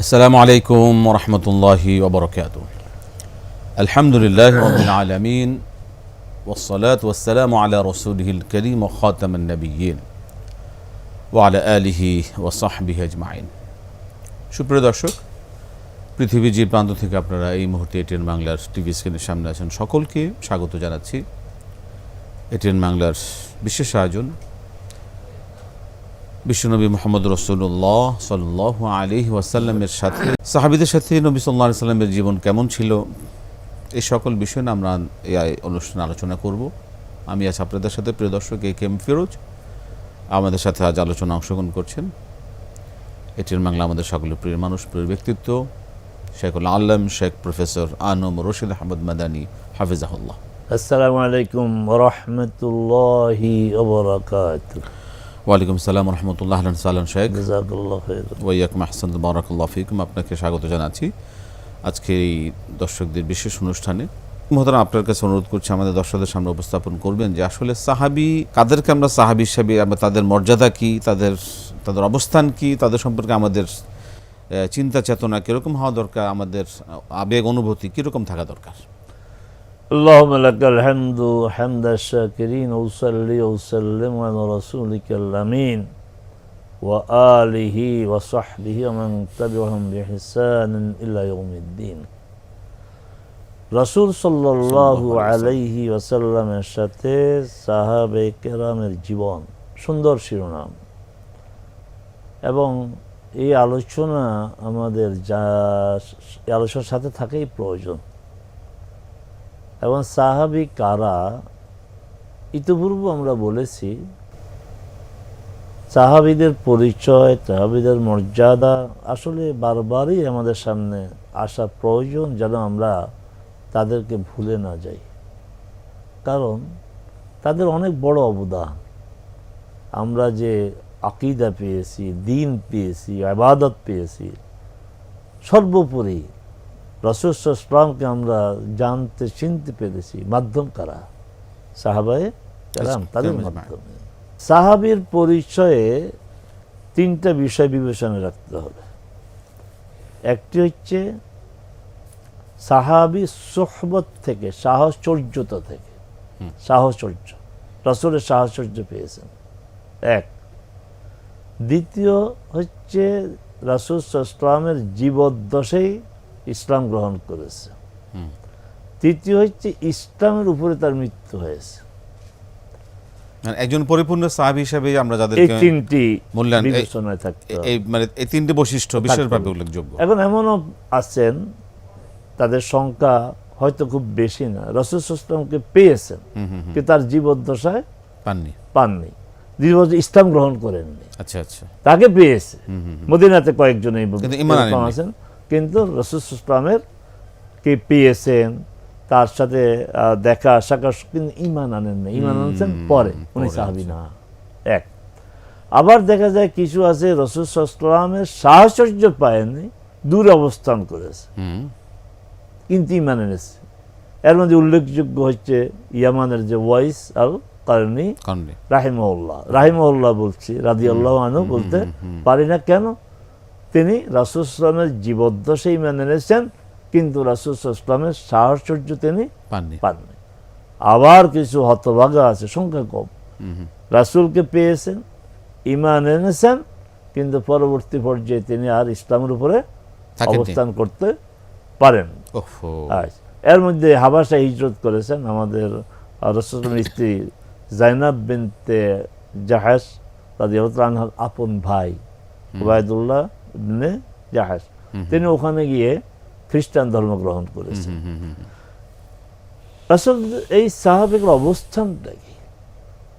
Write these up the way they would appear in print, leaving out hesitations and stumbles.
আসসালামু আলাইকুম ওয়া রাহমাতুল্লাহি ওয়া বারাকাতুহু। আলহামদুলিল্লাহি রাব্বিল আলামিন ওয়াস সালাতু ওয়াস সালামু আলা রাসূলিহিল কারীম ওয়া খাতামান নাবিয়্যিন ওয়া আলা আলিহি ওয়া সাহবিহি আজমাইন। সুপ্রিয় দর্শক, পৃথিবীর যে প্রান্ত থেকে আপনারা এই মুহূর্তে এটিএন বাংলার টিভি স্ক্রিনের সামনে আছেন, সকলকে স্বাগত জানাচ্ছি। এটিএন বাংলার বিশেষ আয়োজন বিশ্বনবী মুহাম্মদ রাসূলুল্লাহ সাল্লাল্লাহু আলাইহি ওয়াসাল্লামের সাথে সাহাবীদের সাথে নবী সাল্লাল্লাহু আলাইহি সাল্লামের জীবন কেমন ছিল, এই সকল বিষয় নিয়ে আমরা এই অনুষ্ঠানে আলোচনা করব। আমি আজ আপনাদের সাথে প্রিয় দর্শক একেএম ফিরোজ, আমাদের সাথে আজ আলোচনা অংশগ্রহণ করছেন এটিএন বাংলা আমাদের সকলের প্রিয় মানুষ, প্রিয় ব্যক্তিত্ব শেখুল আলম শেখ প্রফেসর আনম রশিদ আহমদ মাদানী হাফিজাহুল্লাহ। আসসালামু আলাইকুম ওয়া রাহমাতুল্লাহি ওয়া বারাকাতুহু। ওয়ালাইকুম আসসালাম ওয়া রাহমাতুল্লাহ। আহলান সালাম শেখ। জাযাকাল্লাহু খাইর। ওয়া ইয়াকুম আহসানুল্লাহ বারাকাল্লাহু ফিকুম। আপনাকে স্বাগত জানাচ্ছি আজকে এই দর্শকদের বিশেষ অনুষ্ঠানে। মহতারাম, আপনার কাছে অনুরোধ করছি আমাদের দর্শকদের সামনে উপস্থাপন করবেন যে আসলে সাহাবী কাদেরকে আমরা সাহাবী হিসাবে, আমরা তাদের মর্যাদা কি, তাদের অবস্থান কি, তাদের সম্পর্কে আমাদের চিন্তা চেতনা কীরকম হওয়া দরকার, আমাদের আবেগ অনুভূতি কীরকম থাকা দরকার। আল্লাহুম্মা লাকাল হামদু হামদাশ শাকিরিন ওয়া সাল্লি ওয়া সাল্লিম আলা রাসূলিকাল আমিন ওয়া আলিহি ওয়া সাহবিহি ওয়া মান তাবি'আহুম বিইহসানিন ইলা ইয়াউমিদ্দিন। রাসূল সাল্লাল্লাহু আলাইহি ওয়াসাল্লামের সাথে সাহাবে কেরামের জীবন, সুন্দর শিরোনাম। এবং এই আলোচনা আমাদের এই আলোচনার সাথে থাকাই প্রয়োজন। এবং সাহাবী কারা, ইতিপূর্বে আমরা বলেছি সাহাবীদের পরিচয়, সাহাবীদের মর্যাদা আসলে বারবারই আমাদের সামনে আসা প্রয়োজন, যেন আমরা তাদেরকে ভুলে না যাই। কারণ তাদের অনেক বড় অবদান। আমরা যে আকীদা পেয়েছি, দ্বীন পেয়েছি, ইবাদত পেয়েছি, সর্বোপরি রাসূল সাল্লাল্লাহু আলাইহি ওয়াসাল্লামকে আমরা জানতে চিনতে পেরেছি মাধ্যম কারা? সাহাবায়ে কেরাম, তাদের মাধ্যমে। সাহাবীর পরিচয়ে তিনটা বিষয় বিবেচনায় রাখতে হবে। একটি হচ্ছে সাহাবী সুহবত থেকে, সাহচর্যতা থেকে, সাহচর্য, রাসূলের সাহচর্য পেয়েছেন এক। দ্বিতীয় হচ্ছে রাসূল সাল্লাল্লাহু আলাইহি ওয়াসাল্লামের জীবদ্দশায় ইসলাম গ্রহণ করেছে। তৃতীয় হচ্ছে ইসলামের উপরে তার মৃত্যু হয়েছে। মানে একজন পরিপূর্ণ সাহাবী হিসেবে আমরা যাদেরকে এই তিনটি মূল্যায়ন বিবেচনায় থাকতে হবে। এই তিনটি বৈশিষ্ট্য বিশেষভাবে উল্লেখযোগ্য। এখন এমনও আছেন তাদের সংখ্যা হয়তো খুব বেশি না, রাসূল সাল্লাল্লাহু আলাইহি ওয়াসাল্লামকে পেয়েছেন কিন্তু তার জীবদ্দশায় পাননি, ইসলাম গ্রহণ করেননি। আচ্ছা আচ্ছা, তাকে পেয়েছে মদিনাতে কয়েকজন আছেন, কিন্তু রাসূল সাল্লাল্লাহু আলাইহি ওয়াসাল্লামের কে পেয়েছেন, তার সাথে দেখা সাক্ষাৎ, কিন্তু ঈমান আনেন না। ঈমান আনছেন পরে, উনি সাহাবী না। এক। আবার দেখা যায় কিছু আছে রাসূল সাল্লাল্লাহু আলাইহি ওয়াসাল্লামের সাহচর্য পায়নি, দূরে অবস্থান করেছে কিন্তু ঈমান এনেছে। এর মধ্যে উল্লেখযোগ্য হচ্ছে ইয়ামানের যে ওয়াইস আল কারনী রাহিমাহুল্লাহ বলছি, রাদিয়াল্লাহু আনহু বলতে পারি না। কেন? তিনি রাসূল সাল্লাল্লাহু আলাইহি ওয়াসাল্লামের জীবদ্দশায় ঈমান এনেছেন, কিন্তু রাসূল সাল্লাল্লাহু আলাইহি ওয়াসাল্লামের সাহচর্য তিনি পাননি। আবার কিছু হতভাগা আছে, সংখ্যা কম, রাসূলকে পেয়েছেন, ঈমান এনেছেন, কিন্তু পরবর্তী পর্যায়ে তিনি আর ইসলামের উপরে অবস্থান করতে পারেন। এর মধ্যে হাবাসা হিজরত করেছেন আমাদের রাসূলের স্ত্রী যায়নাব বিনতে জাহাশ রাদিয়াল্লাহু আনহার আপন ভাই উবাইদুল্লাহ ইবনে জাহাশ, তিনি ওখানে গিয়ে খ্রিস্টান ধর্ম গ্রহণ করেছেন। রাসূল এই সাহাবীদের অবস্থানটা কি?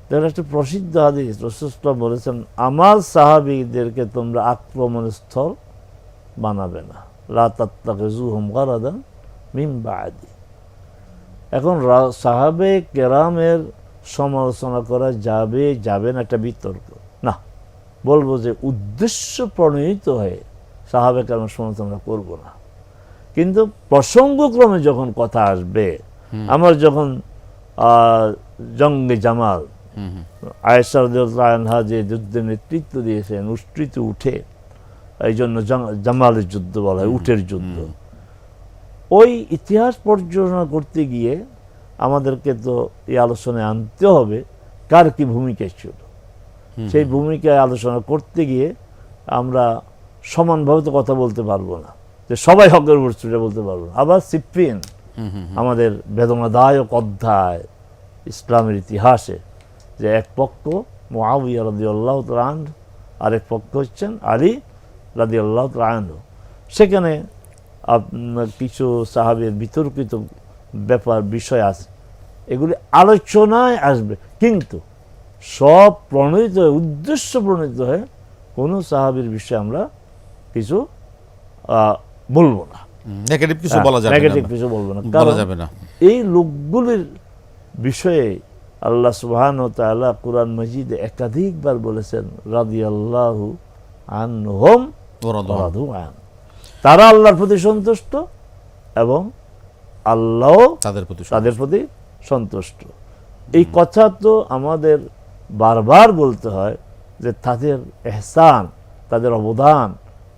তার একটা প্রসিদ্ধ হাদিস, রাসূল সাল্লাল্লাহু আলাইহি ওয়াসাল্লাম বলেছেন, আমার সাহাবীদেরকে তোমরা আক্রমণের স্থল বানাবে না, লা তাত্তাখিযুহুম গারাদান মিন বা'দি। এখন সাহাবে কেরামের সমালোচনা করা যাবে না, একটা বিতর্ক না। বলবো যে উদ্দেশ্য প্রণীত হয়ে সাহাবে কেরামের সমালোচনা করব না, কিন্তু প্রসঙ্গক্রমে যখন কথা আসবে, আমার যখন জঙ্গে জামাল আয়েশা রাদিয়াল্লাহু আনহা যে যুদ্ধে নেতৃত্ব দিয়েছেন, উষ্ট্রিতে উঠে এই জন্য জামালের যুদ্ধ বলা হয়, উটের যুদ্ধ। ওই ইতিহাস পর্যালোচনা করতে গিয়ে আমাদেরকে তো এই আলোচনায় আনতে হবে কার কি ভূমিকা ছিল। সেই ভূমিকায় আলোচনা করতে গিয়ে আমরা সমানভাবে তো কথা বলতে পারবো না, যে সবাই হকের উপর ছুটে বলতে পারবো না। আবার সিফিন আমাদের বেদনাদায়ক অধ্যায় ইসলামের ইতিহাসে, যে এক পক্ষ মুআবিয়া রাদিয়াল্লাহু তাআলা আনহু, আরেক পক্ষ হচ্ছেন আলী রাদিয়াল্লাহু তাআলা আনহু। সেখানে আপনার কিছু সাহাবীর বিতর্কিত বিষয় আছে, এগুলি আলোচনায় আসবে, কিন্তু সব প্রণীত হয়ে, উদ্দেশ্য প্রণীত হয়ে কোনো সাহাবীর বিষয়ে আমরা কিছু বলবো না, নেগেটিভ কিছু বলা যাবে না, নেগেটিভ কিছু বলবো না, বলা যাবে না। এই লোকগুলির বিষয়ে আল্লাহ সুবহানাহু ওয়া তাআলা কুরআন মাজিদে একাধিকবার বলেছেন রাদিয়াল্লাহু আনহুম ওয়া রাদু আন, তারা আল্লাহর প্রতি সন্তুষ্ট এবং আল্লাহ তাদের প্রতি সন্তুষ্ট। এই কথা তো আমাদের বারবার বলতে হয় যে তাদের ইহসান, তাদের অবদান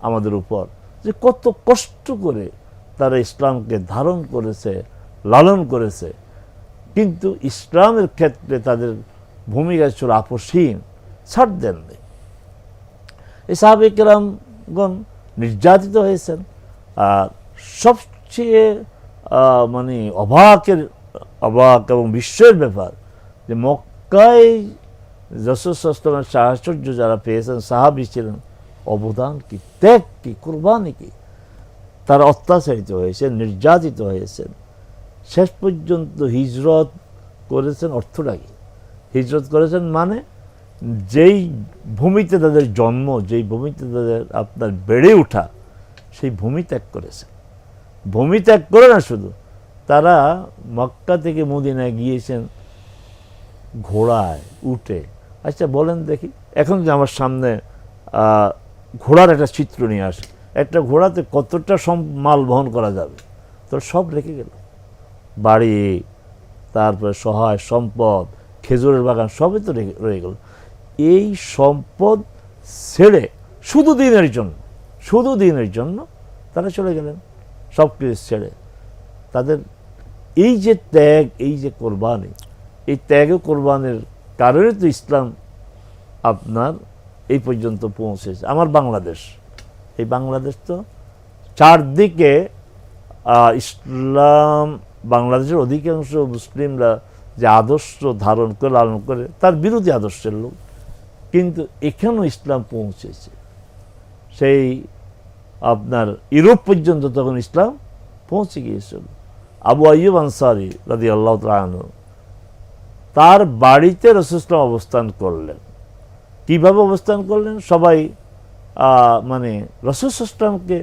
আমাদের উপর, যে কত কষ্ট করে তারা ইসলামকে ধারণ করেছে, লালন করেছে, কিন্তু ইসলামের ক্ষেত্রে তাদের ভূমিকা ছিল আপসহীন, ছাড় দেননি। এই সাহাবায়ে কেরামগণ নির্যাতিত হয়েছেন। আর সবচেয়ে মানে অবাক এবং বিস্ময়ের ব্যাপার যে মক্কায় রাসূল সাল্লাল্লাহু আলাইহি ওয়াসাল্লামের সাহচর্য যারা পেয়েছেন, সাহাবী ছিলেন, অবদান কি, ত্যাগ কি, কুরবানি কি, তারা অত্যাচারিত হয়েছেন, নির্যাতিত হয়েছেন, শেষ পর্যন্ত হিজরত করেছেন। অর্থটা কি? হিজরত করেছেন মানে যেই ভূমিতে তাদের জন্ম, যেই ভূমিতে তাদের আপনার বেড়ে ওঠা, সেই ভূমি ত্যাগ করেছেন। ভূমি ত্যাগ করে না শুধু, তারা মক্কা থেকে মদিনায় গিয়েছেন ঘোড়ায়, উটে। আচ্ছা বলেন দেখি, এখন যে আমার সামনে ঘোড়ার একটা চিত্র নিয়ে আসে, একটা ঘোড়াতে কতটা মাল বহন করা যাবে? তো সব রেখে গেল, বাড়ি, তারপরে সহায় সম্পদ, খেজুরের বাগান, সবই তো রয়ে গেল। এই সম্পদ ছেড়ে শুধু দিনের জন্য তারা চলে গেলেন, সব কিছু ছেড়ে। তাদের এই যে ত্যাগ, এই যে কোরবানি, এই ত্যাগ ও কোরবানির কারণে তো ইসলাম আপনার এই পর্যন্ত পৌঁছেছে। আমার বাংলাদেশ, এই বাংলাদেশ তো চারদিকে ইসলাম, বাংলাদেশের অধিকাংশ মুসলিমরা যে আদর্শ ধারণ করে, লালন করে, তার বিরোধী আদর্শের লোক, কিন্তু এখানেও ইসলাম পৌঁছেছে। সেই আপনার ইউরোপ পর্যন্ত তখন ইসলাম পৌঁছে গিয়েছিল। আবু আইয়ুব আনসারী রাদিয়াল্লাহু তাআলা আনহু, তার বাড়িতে রাসূল সাল্লাল্লাহু আলাইহি ওয়াসাল্লাম অবস্থান করলেন। কিভাবে অবস্থান করলেন? সবাই মানে রাসূল সাল্লাল্লাহু আলাইহি ওয়াসাল্লামকে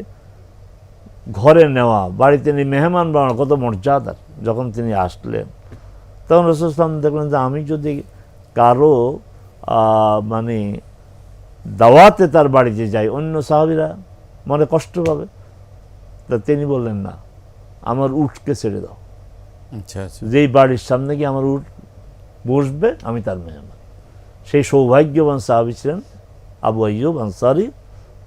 ঘরে নেওয়া, বাড়িতে নিয়ে মেহমান বানানো, কত মর্যাদা। যখন তিনি আসলেন, তখন রাসূল সাল্লাল্লাহু আলাইহি ওয়াসাল্লাম দেখলেন যে আমি যদি কারো মানে দাওয়াতে তার বাড়িতে যাই, অন্য সাহাবীরা মনে কষ্ট পাবে। তা তিনি বললেন, না, আমার উটকে ছেড়ে দাও। যেই বাড়ির সামনে গিয়ে আমার উট বসবে, আমি তার মেহমান। সেই সৌভাগ্যবান সাহাবী ছিলেন আবু আইয়ুব আনসারী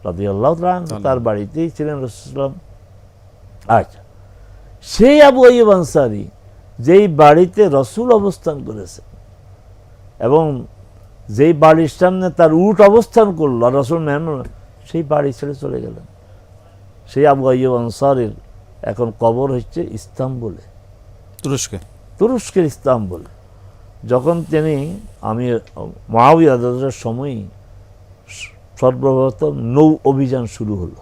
রাদিয়াল্লাহু তাআলা আনহু, তার বাড়িতেই ছিলেন রাসূল সাল্লাল্লাহু আলাইহি ওয়াসাল্লাম। আচ্ছা, সেই আবু আইয়ুব আনসারী যেই বাড়িতে রাসূল অবস্থান করেছেন এবং যেই বাড়ির সামনে তার উট অবস্থান করলো আর রাসূল মেহমান, সেই বাড়ি ছেড়ে চলে গেলেন। সেই আবু আইয়ুব আনসারীর এখন কবর হচ্ছে ইস্তাম্বুলে, তুরস্কের ইস্তাম্বুল। যখন তিনি, আমি মুআবিয়া রাদিয়াল্লাহু সময়ই সর্বপ্রথম নৌ অভিযান শুরু হলো।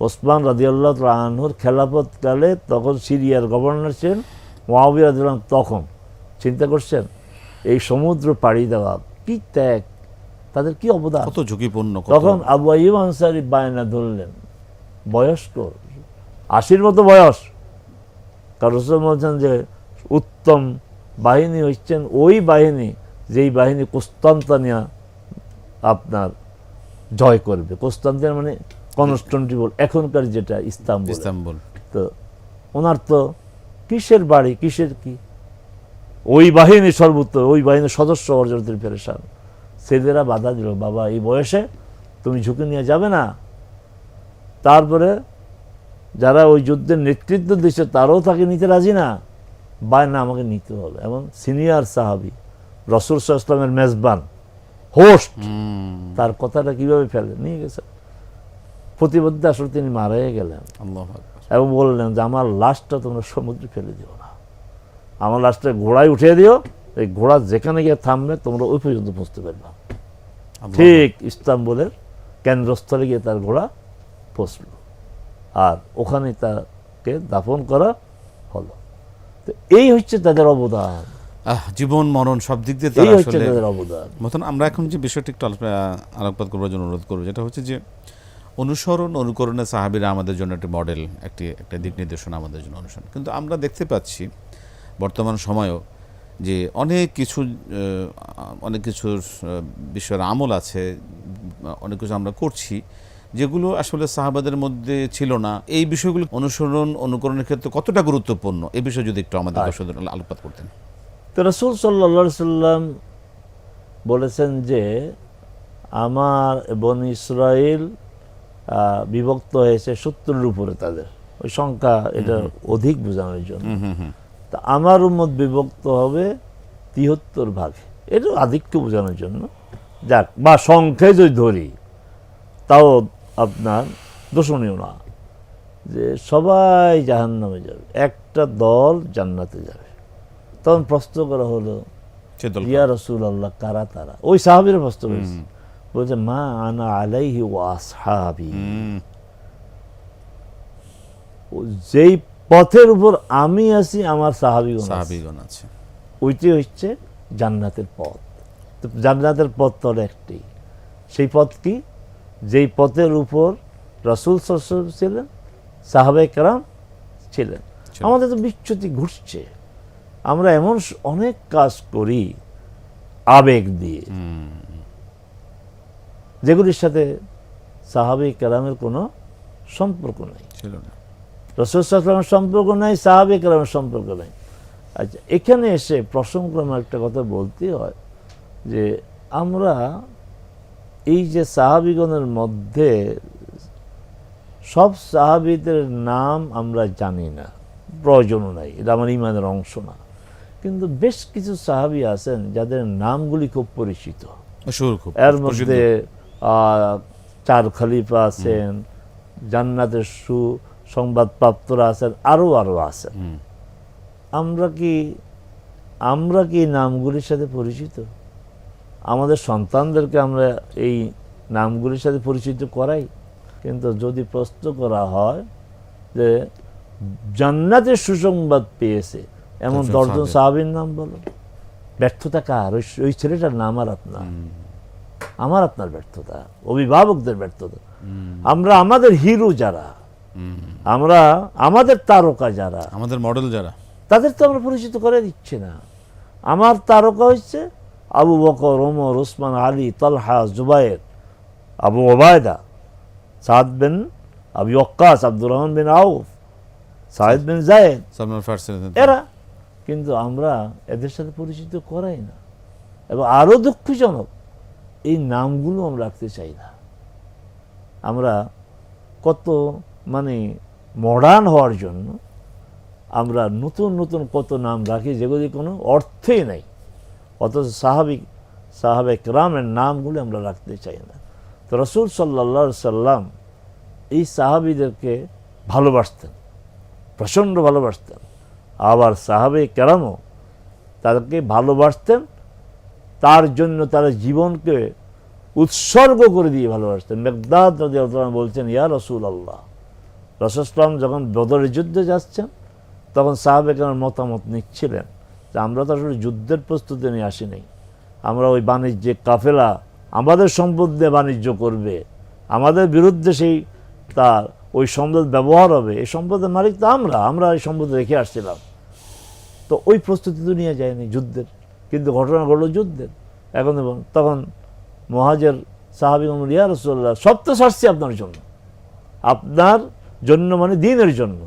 ওসমান রাদিয়াল্লাহু তাআলা আনহুর খেলাফতকালে তখন সিরিয়ার গভর্নর ছিলেন মুআবিয়া রাদিয়াল্লাহু। তখন চিন্তা করছেন এই সমুদ্র পাড়ি দেওয়া, কি ত্যাগ, তাদের কি অবদান, কত ঝুঁকিপূর্ণ। তখন আবু আইয়ুব আনসারী বায়না ধরলেন, বয়স্ক, 80-র মতো বয়স, কারণ রাসূল বলছেন যে উত্তম বাহিনী হচ্ছেন ওই বাহিনী যেই বাহিনী কুস্তান্তানিয়া আপনার জয় করবে। কুস্তান্তানিয়া মানে কনস্টান্টিনোপল, এখনকার যেটা ইস্তাম্বুল। তো ওনার তো কিসের বাড়ি, কিসের কি, ওই বাহিনী সর্বোচ্চ, ওই বাহিনীর সদস্য অর্জন পেরেশান। ছেলেরা বাধা দিল, বাবা এই বয়সে তুমি ঝুঁকি নিয়ে যাবে না, তারপরে যারা ওই যুদ্ধের নেতৃত্ব দিচ্ছে তারাও তাকে নিতে রাজি না, না আমাকে নিতে হবে। এবং সিনিয়র সাহাবী, রাসূল সাল্লাল্লাহু আলাইহি ওয়াসাল্লামের মেজবান, হোস্ট, তার কথাটা কিভাবে ফেলে নিয়ে গেছে। প্রতিবদ্ধ আসলে তিনি মারাই গেলেন। আল্লাহু আকবার। এবং বললেন যে আমার লাশটা তোমরা সমুদ্রে ফেলে দিও না, আমার লাশটা ঘোড়ায় উঠিয়ে দিও, এই ঘোড়া যেখানে গিয়ে থামবে তোমরা ওই পর্যন্ত পৌঁছতে পারবা। ঠিক ইস্তাম্বুলের কেন্দ্রস্থলে গিয়ে তার ঘোড়া পৌঁছল, আর ওখানে তাকে দাফন করা হলো। তো এই হচ্ছে তাদের অবদান, জীবন মরণ সব দিক দিয়ে এই হচ্ছে তাদের অবদান। মতন আমরা এখন যে বিষয়টি একটু আলোকপাত করবার জন্য অনুরোধ করবো, যেটা হচ্ছে যে অনুসরণ অনুকরণে সাহাবীরা আমাদের জন্য একটি মডেল, একটা দিক নির্দেশনা আমাদের জন্য অনুসরণ। কিন্তু আমরা দেখতে পাচ্ছি বর্তমান সময়েও যে অনেক কিছুর বিষয়ের আমল আছে, অনেক কিছু আমরা করছি যেগুলো আসলে সাহাবাদের মধ্যে ছিল না। এই বিষয়গুলো অনুসরণ অনুকরণের ক্ষেত্রে কতটা গুরুত্বপূর্ণ, এই বিষয়ে যদি একটু আমাদের দর্শকদের আলোকপাত করতেন। তো রাসূল সাল্লাল্লাহু আলাইহি সাল্লাম বলেছেন যে আমার বনী ইসরাইল বিভক্ত হয়েছে 70-এর উপরে, তাদের ওই সংখ্যা এটা অধিক বোঝানোর জন্য। তা আমার উম্মত বিভক্ত হবে 73 ভাগে, এটা আধিক্য বোঝানোর জন্য। যাক, বা সংখ্যায় যদি ধরি তাও আপনার দোষণীয় না যে সবাই জাহান্নামে যাবে, একটা দল জান্নাতে যাবে। তখন প্রশ্ন করা হলো, ইয়া রাসূলুল্লাহ, কারা তারা? ওই সাহাবীরা প্রশ্ন করেছে, বলছে মা আনা আলাইহি ওয়া আসহাবি, যেই পথের উপর আমি আছি আমার সাহাবীগণ আছে, ওইটি হচ্ছে জান্নাতের পথ। তো জান্নাতের পথ তো একটি, সেই পথ কি? যেই পথের উপর রাসূল সাল্লাল্লাহু আলাইহি ওয়াসাল্লাম ছিলেন, সাহাবায়ে কেরাম ছিলেন। আমাদের তো বিচ্যুতি ঘটছে, আমরা এমন অনেক কাজ করি আবেগ দিয়ে, যেগুলির সাথে সাহাবায়ে কেরামের কোনো সম্পর্ক নাই, রাসূল সাল্লাল্লাহু আলাইহি ওয়াসাল্লামের সম্পর্ক নাই, সাহাবায়ে কেরামের সম্পর্ক নাই। আচ্ছা, এখানে এসে প্রসঙ্গক্রমে একটা কথা বলতে হয় যে আমরা এই যে সাহাবীগণের মধ্যে সব সাহাবীদের নাম আমরা জানি না, প্রয়োজনও নাই, এটা আমার ঈমানের অংশ না। কিন্তু বেশ কিছু সাহাবী আছেন যাদের নামগুলি খুব পরিচিত। এর মধ্যে 4 খলিফা আছেন, জান্নাতের সুসংবাদপ্রাপ্তরা আছেন, আরো আছেন। আমরা কি নামগুলির সাথে পরিচিত? আমাদের সন্তানদেরকে আমরা এই নামগুলির সাথে পরিচিত করাই? কিন্তু যদি প্রশ্ন করা হয় যে জান্নাতের সুসংবাদ পেয়েছে এমন 10 জন সাহাবীর নাম বলো, ব্যর্থতা কার? ওই ছেলেটার নাম আর আপনার ব্যর্থতা, অভিভাবকদের ব্যর্থতা। আমরা আমাদের হিরো যারা, আমরা আমাদের তারকা যারা, আমাদের মডেল যারা, তাদের তো আমরা পরিচিত করে দিচ্ছি না। আমার তারকা হচ্ছে আবু বকর, ওমর, ওসমান, আলী, তালহা, জুবায়ের, আবু ওবায়দা, সাদ বিন আবি ওয়াক্কাস, আব্দুর রহমান বিন আউফ, সাইদ বিন যায়েদ, এরা। কিন্তু আমরা এদের সাথে পরিচিত করাই না। এবং আরো দুঃখজনক, এই নামগুলো আমরা রাখতে চাই না। আমরা কত মডার্ন হওয়ার জন্য আমরা নতুন নতুন কত নাম রাখি যেগুলি কোনো অর্থই নাই, অথচ সাহাবে কেরামের নামগুলো আমরা রাখতে চাই না। তো রাসূল সাল্লাল্লাহু আলাইহি সাল্লাম এই সাহাবীদেরকে ভালোবাসতেন, প্রচণ্ড ভালোবাসতেন। আবার সাহাবে কেরামও তাদেরকে ভালোবাসতেন, তার জন্য তারা জীবনকে উৎসর্গ করে দিয়ে ভালোবাসতেন। মিকদাদ রাদিয়াল্লাহু আনহু বলছেন, ইয়া রাসূলুল্লাহ, রাসূল সাল্লাল্লাহু আলাইহি যখন বদরের যুদ্ধে যাচ্ছেন তখন সাহাবে কেরামের মতামত নিচ্ছিলেন যে আমরা তো আসলে যুদ্ধের প্রস্তুতি নিয়ে আসি নাই, আমরা ওই বাণিজ্যিক কাফেলা আমাদের সম্পদ দিয়ে বাণিজ্য করবে, আমাদের বিরুদ্ধে তার ওই সম্পদ ব্যবহার হবে, এই সম্পদের মালিক তো আমরা এই সম্পদ রেখে আসছিলাম। তো ওই প্রস্তুতি তো নিয়ে যায়নি যুদ্ধের, কিন্তু ঘটনা ঘটলো যুদ্ধের। তখন মুহাজির সাহাবী বললেন, ইয়া রাসূলুল্লাহ, সব তো ছাড়ছি আপনার জন্য মানে দ্বীনের জন্য,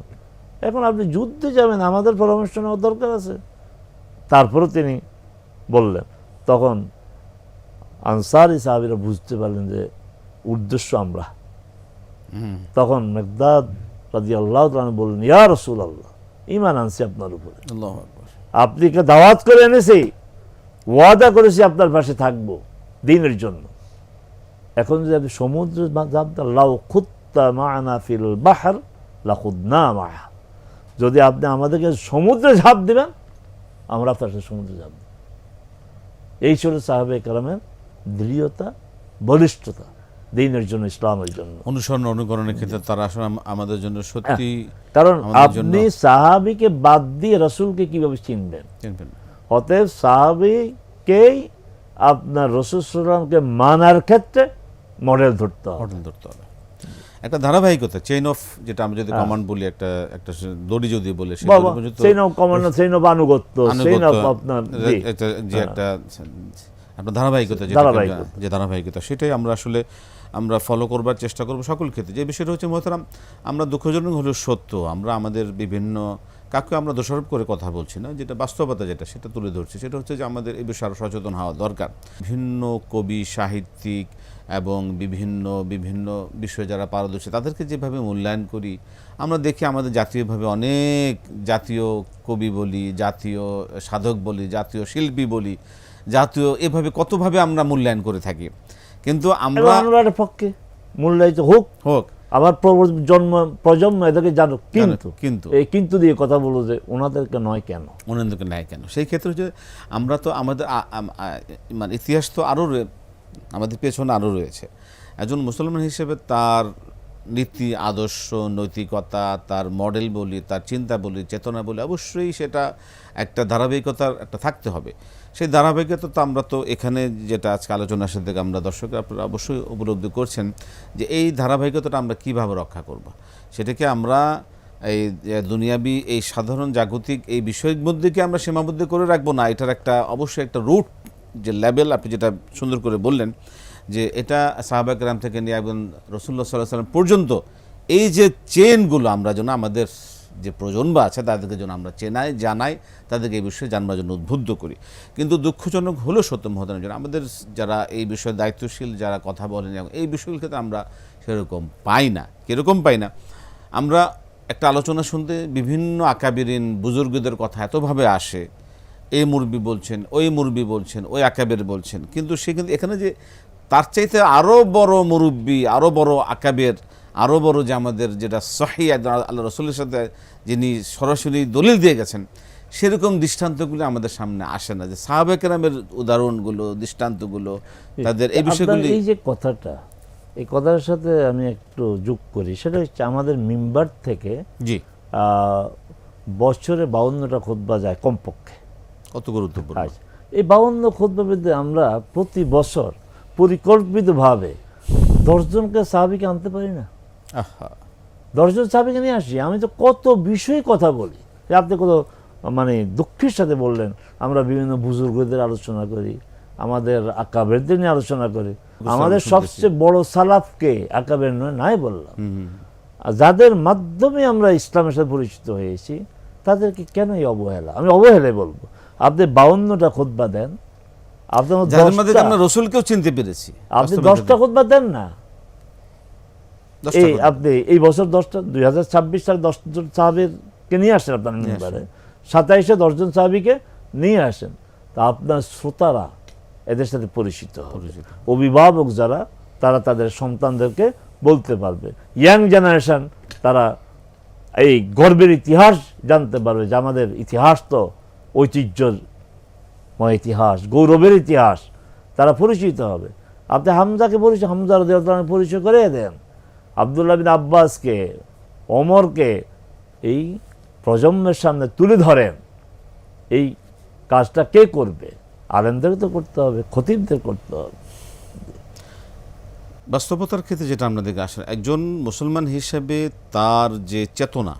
এখন আপনি যুদ্ধে যাবেন, আমাদের পরামর্শ নেওয়ার দরকার আছে। তারপরে তিনি বললেন, তখন আনসারী সাহাবীরা বুঝতে পারলেন যে উদ্দেশ্য আমরা, তখন মিকদাদ রাদিয়াল্লাহু তাআলা বললেন, ইয়া রাসূলুল্লাহ, ঈমান আনছি আপনার উপরে, আল্লাহু আকবার। আপনাকে দাওয়াত করে এনেছি, ওয়াদা করেছি আপনার পাশে থাকবো দ্বীনের জন্য। এখন যদি আপনি সমুদ্রে জানতেন, লাউ খুত্তা মা'না ফিল বাহর লাখুদনা মা'হা, যদি আপনি আমাদেরকে সমুদ্রে ঝাঁপ দিবেন, আমরা আপনার সাথে সমুদ্রে ঝাঁপ দেব। এই ছিল সাহাবে কেরামের দৃঢ়তা, বলিষ্ঠতা দ্বীনের জন্য, ইসলামের জন্য। অনুসরণ অনুকরণের ক্ষেত্রে তারা আসলে আমাদের জন্য সত্যি, কারণ আমাদের জন্য আপনি সাহাবিকে বাদ দিয়ে রাসূলকে কিভাবে চিনবেন? চিনবেন। অতএব সাহাবিকেই আপনার রাসূল সাল্লাল্লাহু আলাইহি ওয়াসাল্লামকে মানার ক্ষেত্রে মডেল ধরতে হবে। মডেল ধরতে হবে। একটা ধারাবাহিকতা, চেইন অফ, যেটা আমরা যদি কমান্ড বলি, একটা দড়ি যদি বলে, chain of command, chain of আনুগত্য, চেইন অফ আপনার যে একটা আপনার ধারাবাহিকতা, যে ধারাবাহিকতা, সেটাই আমরা আসলে আমরা ফলো করবার চেষ্টা করব সকল ক্ষেত্রে। যে বিষয়টা হচ্ছে মোহতারাম, আমরা দুঃখজনক হলেও সত্য, আমরা আমাদের বিভিন্ন কাউকে আমরা দোষারোপ করে কথা বলছি না, যেটা বাস্তবতা, যেটা সেটা তুলে ধরছি, সেটা হচ্ছে যে আমাদের এই বিষয়ে আরও সচেতন হওয়া দরকার। বিভিন্ন কবি, সাহিত্যিক এবং বিভিন্ন বিভিন্ন বিষয়ে যারা পারদর্শী, তাদেরকে যেভাবে মূল্যায়ন করি, আমরা দেখি আমাদের জাতীয়ভাবে অনেক জাতীয় কবি বলি, জাতীয় সাধক বলি, জাতীয় শিল্পী বলি, জাতীয় এভাবে কতভাবে আমরা মূল্যায়ন করে থাকি। কিন্তু আমরা পক্ষে মূল্যায়িত হোক হোক, আবার প্রজন্ম এদেরকে জানো, কিন্তু এই কিন্তু দিয়ে কথা বলো যে ওনাদেরকে নয় কেন, ওনাদেরকে নেয় কেন। সেই ক্ষেত্রে হচ্ছে আমরা তো আমাদের মানে ইতিহাস তো আরও আমাদের পেছনে আরও রয়েছে। একজন মুসলমান হিসেবে তার নীতি, আদর্শ, নৈতিকতা, তার মডেল বলি, তার চিন্তা বলি, চেতনা বলি, অবশ্যই সেটা একটা ধারাবাহিকতার একটা থাকতে হবে। সেই ধারাবাহিকতা তো আমরা তো এখানে যেটা আজকে আলোচনার সাথে আমরা দর্শকরা আপনারা অবশ্যই উপলব্ধি করছেন যে এই ধারাবাহিকতাটা আমরা কীভাবে রক্ষা করব। সেটাকে আমরা এই দুনিয়াবি এই সাধারণ জাগতিক এই বিষয়ের মধ্যে কি আমরা সীমাবদ্ধ করে রাখবো না, এটার একটা অবশ্যই একটা রুট, যে লেভেল আপনি যেটা সুন্দর করে বললেন, যে এটা সাহাবা কেরাম থেকে নিয়ে একজন রাসূলুল্লাহ সাল্লাল্লাহু আলাইহি ওয়াসাল্লাম পর্যন্ত এই যে চেনগুলো আমরা যেন আমাদের যে প্রজন্ম আছে তাদেরকে যেন আমরা চেনাই, জানাই, তাদেরকে এই বিষয়ে জানবার জন্য উদ্বুদ্ধ করি। কিন্তু দুঃখজনক হলেও সত্য মহোদয়, জন্য আমাদের যারা এই বিষয়ে দায়িত্বশীল যারা কথা বলেন, এই বিষয়গুলোর ক্ষেত্রে আমরা সেরকম পাই না। কীরকম পাই না? আমরা একটা আলোচনা শুনতে বিভিন্ন আকাবিরিন বুজুর্গদের কথা এতভাবে আসে, এই মুরব্বি বলছেন, ওই মুরব্বি বলছেন, ওই আকাবের বলছেন, কিন্তু সে কিন্তু এখানে যে তার চাইতে আরও বড় মুরব্বি, আরও বড় আকাবের, আরও বড় যে আমাদের যেটা সহিহ আল্লাহ রাসূলের সাথে যিনি সরাসরি দলিল দিয়ে গেছেন, সেরকম দৃষ্টান্তগুলো আমাদের সামনে আসে না। যে সাহাবা কেরামের উদাহরণগুলো, দৃষ্টান্তগুলো, তাদের এই বিষয়গুলি, এই যে কথাটা, এই কথার সাথে আমি একটু যোগ করি, সেটা হচ্ছে আমাদের মিম্বার থেকে জি বছরে 52টা খুতবা যায় কমপক্ষে। কত গুরুত্বপূর্ণ। এই 52 খুতবার মধ্যে আমরা প্রতি বছর পরিকল্পিতভাবে 10 জনকে সাহাবীকে আনতে পারি না। 10 জন সাহাবীকে নিয়ে আসি। আমি তো কত বিষয়ে কথা বলি, আপনি কত মানে দুঃখের সাথে বললেন, আমরা বিভিন্ন বুজুর্গদের আলোচনা করি, আমাদের আকাবেরদের নিয়ে আলোচনা করি। আমাদের সবচেয়ে বড় সালাফকে আকাবের নয় নাই বললাম, যাদের মাধ্যমে আমরা ইসলামের সাথে পরিচিত হয়েছি, তাদেরকে কেন এই অবহেলা? আমি অবহেলাই বলবো। আপনি 52টা খুতবা দেন, আপনি রাসূলকেও চিনতে পেরেছি, আপনি 10টা খুতবা দেন না। এই আপনি এই বছর 10টা, 2026 সালে 10 জন সাহাবীকে নিয়ে আসেন আপনার মিম্বারে, 27-এ 10 জন সাহাবীকে নিয়ে আসেন, তা আপনার শ্রোতারা এদের সাথে পরিচিত হবে। অভিভাবক যারা, তারা তাদের সন্তানদেরকে বলতে পারবে। ইয়াং জেনারেশন তারা এই গর্বের ইতিহাস জানতে পারবে যে আমাদের ইতিহাস তো ঐতিহ্যময় ইতিহাস, গৌরবের ইতিহাস, তারা পরিচিত হবে। আপনি হামজাকে হামজা রাদিয়াল্লাহু আনহু পরিচয় করে দেন, আব্দুল্লাহ বিন আব্বাসকে, ওমরকে এই প্রজন্মের সামনে তুলে ধরেন। এই কাজটা কে করবে? আলেমদের তো করতে হবে, খতিবদের করতে হবে। বাস্তবতার ক্ষেত্রে যেটা আমরা দেখে আসলে একজন মুসলমান হিসেবে তার যে চেতনা,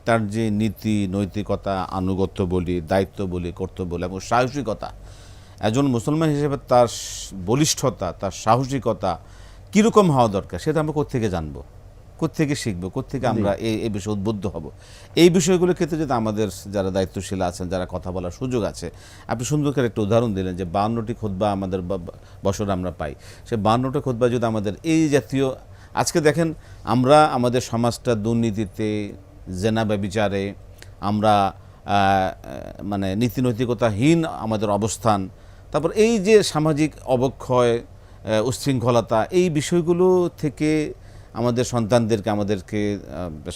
তার যে নীতি, নৈতিকতা, আনুগত্য বলি, দায়িত্ব বলি, কর্তব্য বলি এবং সাহসিকতা, একজন মুসলমান হিসেবে তার বলিষ্ঠতা, তার সাহসিকতা কীরকম হওয়া দরকার, সেটা আমরা কোত্থেকে জানবো, কোত্থেকে শিখবো, কোত্থেকে আমরা এই বিষয়ে উদ্বুদ্ধ হব? এই বিষয়গুলোর ক্ষেত্রে যদি আমাদের যারা দায়িত্বশীল আছেন, যারা কথা বলার সুযোগ আছে, আপনি সুন্দর করে একটা উদাহরণ দিলেন যে 52টি খুতবা আমাদের বছর আমরা পাই। সে 52টা খুতবা যদি আমাদের এই জাতীয় আজকে দেখেন আমরা আমাদের সমাজটা দুর্নীতিতে, জেনা ব্যভিচারে, আমরা মানে নীতিনৈতিকতাহীন আমাদের অবস্থান, তারপর এই যে সামাজিক অবক্ষয়, উচ্ছৃঙ্খলতা, এই বিষয়গুলো থেকে আমাদের সন্তানদেরকে, আমাদেরকে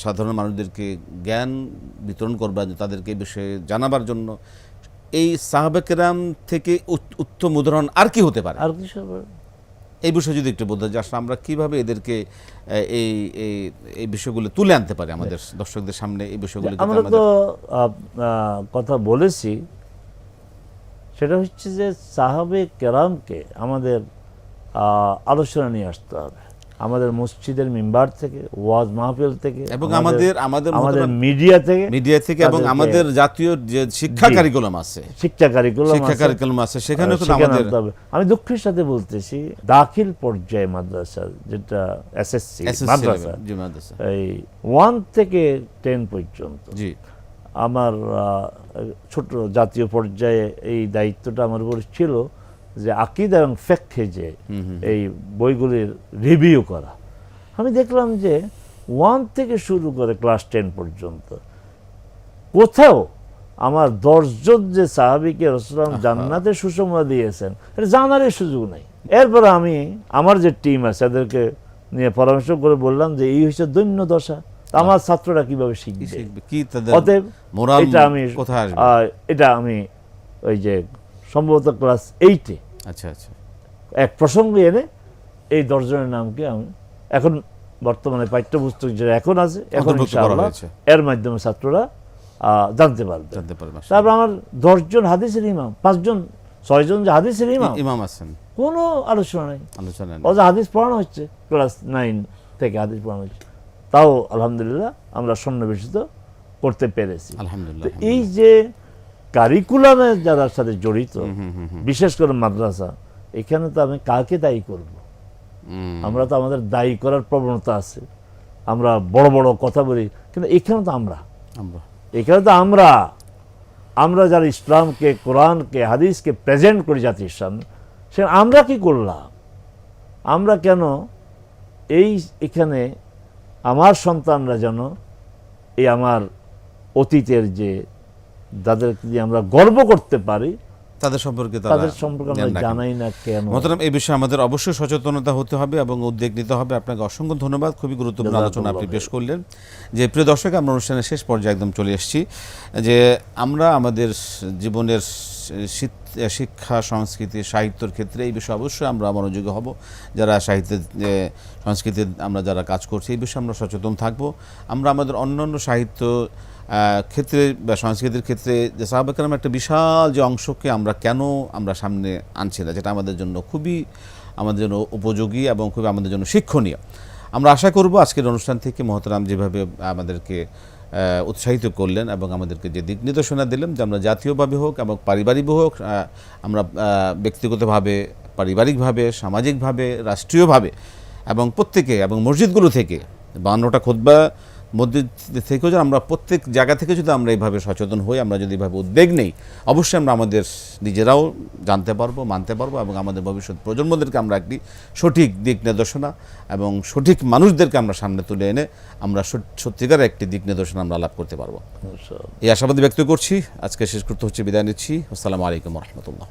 সাধারণ মানুষদেরকে জ্ঞান বিতরণ করবার, তাদেরকে এই বিষয়ে জানাবার জন্য এই সাহাবায়ে কেরাম থেকে উত্তম উদাহরণ আর কি হতে পারে? আর কিছু এই বিষয়ে যদি একটু বলতে, যে আসলে আমরা কিভাবে এদেরকে এই এই এই বিষয়গুলো তুলে আনতে পারি আমাদের দর্শকদের সামনে, এই বিষয়গুলো আমরা তো কথা বলেছি, সেটা হচ্ছে যে সাহাবায়ে কেরামকে আমাদের আলোচনা নিয়ে আসতে হবে, আমাদের মসজিদের মিম্বার থেকে, ওয়াজ মাহফিল থেকে, এবং আমাদের মিডিয়া থেকে এবং আমাদের জাতীয় যে শিক্ষা কারিকুলাম আছে, সেখানে আমাদের, আমি দুঃখের সাথে বলতেছি, দাখিল পর্যায়ে মাদ্রাসা, যেটা এসএসসি মাদ্রাসা, এই 1 থেকে 10 পর্যন্ত, জি, আমার ছোট জাতীয় পর্যায়ে এই দায়িত্বটা আমার উপর ছিল, যে আকীদা এবং ফিকহে যে এই বইগুলির রিভিউ করা। আমি দেখলাম যে 1 থেকে শুরু করে ক্লাস 10 পর্যন্ত কোথাও আমার 10 জন যে সাহাবীকে রাসূলুল্লাহ জান্নাতে সুসংবাদ দিয়েছেন এটা জানারই সুযোগ নাই। এরপর আমি আমার যে টিম আছে তাদেরকে নিয়ে পরামর্শ করে বললাম যে এই হচ্ছে দৈন্য দশা, আমার ছাত্ররা কিভাবে শিখবে, অতএব এটা আমি ওই যে সম্ভবত ক্লাস 8-এ এক প্রসঙ্গে এনে এই 10 জনের নামকে আমি এখন বর্তমানে পাঠ্যপুস্তক যেটা এখন আছে, এখন ইনশাআল্লাহ এর মাধ্যমে ছাত্ররা জানতে পারবে। তারপর আমার 10 জন হাদিসের ইমাম, 5 জন 6 জন যে হাদিসের ইমাম আছেন, কোনো আলোচনা নেই, হাদিস পড়ানো হচ্ছে, ক্লাস 9 থেকে হাদিস পড়ানো হচ্ছে, তাও আলহামদুলিল্লাহ আমরা সন্নিবেশিত করতে পেরেছি। এই যে কারিকুলামে যারা সাথে জড়িত, বিশেষ করে মাদ্রাসা, এখানে তো আমি কাকে দায়ী করব? আমরা তো আমাদের দায়ী করার প্রবণতা আছে, আমরা বড় বড় কথা বলি, কিন্তু এখানে তো আমরা যারা ইসলামকে, কোরআনকে, হাদিসকে প্রেজেন্ট করি জাতির সামনে, সে আমরা কি করলাম? আমরা কেন এখানে আমার সন্তানরা যেন এই আমার অতীতের যে যাদেরকে দিয়ে আমরা গর্ব করতে পারি তাদের সম্পর্কে আমরা জানাই না কেন? মোহতারাম, এই বিষয়ে আমাদের অবশ্যই সচেতনতা হতে হবে এবং উদ্যোগ নিতে হবে। আপনাকে অসংখ্য ধন্যবাদ, খুবই গুরুত্বপূর্ণ আলোচনা আপনি পেশ করলেন। যে প্রিয় দর্শক, আমরা অনুষ্ঠানের শেষ পর্যায়ে একদম চলে এসেছি, যে আমরা আমাদের জীবনের শিক্ষা, সংস্কৃতি, সাহিত্যের ক্ষেত্রে এই বিষয়ে অবশ্যই আমরা মনোযোগী হব। যারা সাহিত্যের সংস্কৃতির আমরা যারা কাজ করছি, এই বিষয়ে আমরা সচেতন থাকব। আমরা আমাদের অন্যান্য সাহিত্য ক্ষেত্রে বা সংস্কৃতির ক্ষেত্রে যে সাহাবায়ে কেরামের একটা বিশাল যে অংশকে আমরা কেন সামনে আনছি না, যেটা আমাদের জন্য খুবই উপযোগী এবং খুবই আমাদের জন্য শিক্ষণীয়। আমরা আশা করব আজকের অনুষ্ঠান থেকে মহতারাম যেভাবে আমাদেরকে উৎসাহিত করলেন এবং আমাদেরকে যে দিক নির্দেশনা দিলেন, যে আমরা জাতীয়ভাবে হোক এবং পারিবারিকভাবে হোক, আমরা ব্যক্তিগতভাবে, পারিবারিকভাবে, সামাজিকভাবে, রাষ্ট্রীয়ভাবে এবং প্রত্যেকে এবং মসজিদগুলো থেকে 52টা খুতবা মধ্যে থেকেও যদি আমরা প্রত্যেক জায়গা থেকে যদি আমরা এইভাবে সচেতন হই, আমরা যদি এইভাবে উদ্যোগ নেই, অবশ্যই আমরা আমাদের নিজেরাও জানতে পারবো, মানতে পারবো এবং আমাদের ভবিষ্যৎ প্রজন্মদেরকে আমরা একটি সঠিক দিক নির্দেশনা এবং সঠিক মানুষদেরকে আমরা সামনে তুলে এনে আমরা সত্যিকার একটি দিক নির্দেশনা আমরা লাভ করতে পারবো। এই আশাবাদী ব্যক্ত করছি। আজকে শেষ করতে হচ্ছে, বিদায় নিচ্ছি। আসসালামু আলাইকুম ওয়া রাহমাতুল্লাহ।